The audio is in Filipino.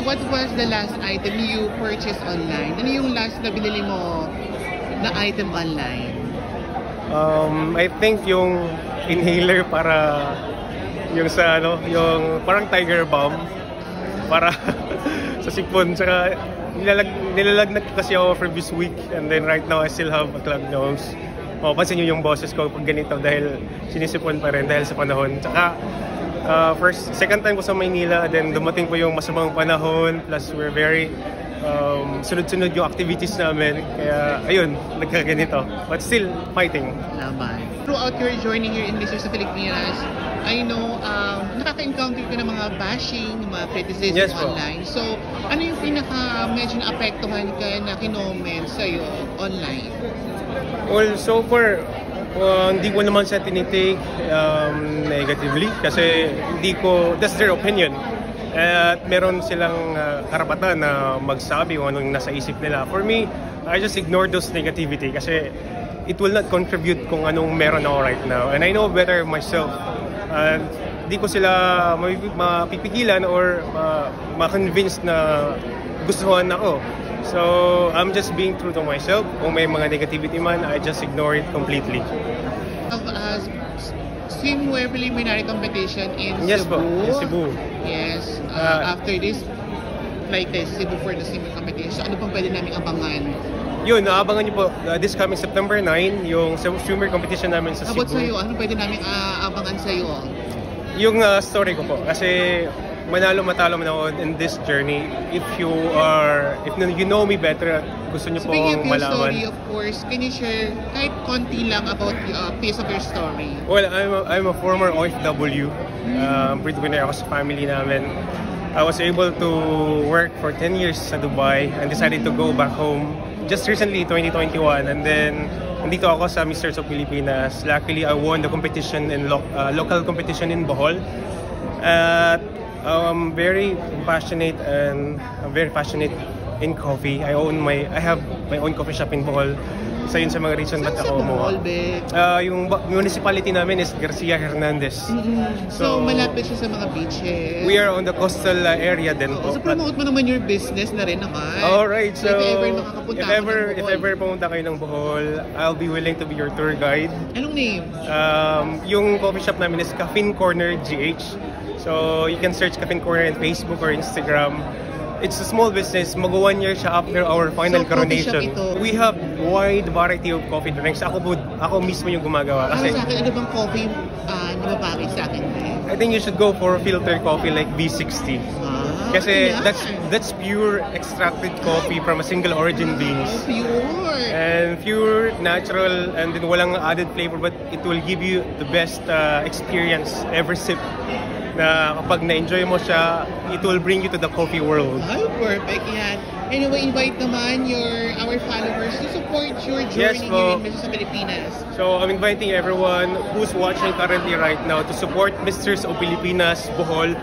what was the last item you purchased online? Ano yung last na binili mo na item online? I think yung inhaler para yung sa ano, yung parang tiger balm para sa sipon. Saka nilalagnat kasi ako previous week and then right now I still have a clogged nose. Pansin nyo yung boses ko pag ganito dahil sinisipon pa rin dahil sa panahon. Tsaka second time ko sa Maynila, then dumating po yung masamang panahon, plus we're very sunod-sunod yung activities namin. Kaya ayun, nagkaganito. But still fighting. Laban. Throughout your journey here in Mr. sa Pilipinas, I know nakaka-encounter ka ng mga bashing, mga criticism online. So, ano yung pinaka medyo na-apektuhan ka na kinoment sa'yo online? Well, so far, hindi ko naman siya tinitake negatively kasi that's their opinion. At meron silang karapatan na magsabi kung anong nasa isip nila. For me, I just ignore those negativity kasi it will not contribute kung anong meron ako right now. And I know better myself. And di ko sila mapipigilan or ma-convince na gustuhan ako. So, I'm just being true to myself. Kung may mga negativity man, I just ignore it completely. Swimwear preliminary competition in Cebu. Yes po, in Cebu. Yes. After this, like this, Cebu for the swimwear competition, ano pang pwede namin abangan? Yun, naabangan niyo po this coming September 9, yung swimwear competition namin sa Cebu. About sa'yo, ano pwede namin abangan sa'yo? Yung story ko po, kasi manalo-matalo man ako in this journey. If you know me better, gusto niyo pong malaman. Speaking of your story, of course, can you share kahit konti lang about a piece of your story? Well, I'm a former OFW. Breadwinner ako sa family namin. I was able to work for 10 years sa Dubai and decided to go back home just recently, 2021. And then, nandito ako sa Mr. sa Pilipinas. Luckily, I won the competition in local competition in Bohol. I'm very passionate in coffee. I have my own coffee shop in Bohol. Isa yun sa mga reason ba't ako mo. Yung municipality namin is Garcia Hernandez. So malapit siya sa mga beaches. We are on the coastal area din po. So promote mo naman your business na rin naman. Alright, so if ever pumunta kayo ng Bohol, I'll be willing to be your tour guide. Anong name? Yung coffee shop namin is Caffeine Corner GH. So you can search Caffeine Corner in Facebook or Instagram. It's a small business. Mag-1 year siya after our final coronation. We have wide variety of coffee drinks. Ako mismo yung gumagawa. Kasi sa akin, ano bang coffee na mapakit sa akin? I think you should go for filter coffee like B60. Kasi that's pure extracted coffee from a single origin beans. Pure! And pure, natural, and then walang added flavor, but it will give you the best experience every sip. Na kapag na-enjoy mo siya, it will bring you to the coffee world. Ay, perfect yan. Anyway, invite naman our followers to support your journey here in Mr. sa Pilipinas. So, I'm inviting everyone who's watching currently right now to support Mr. of Pilipinas Bohol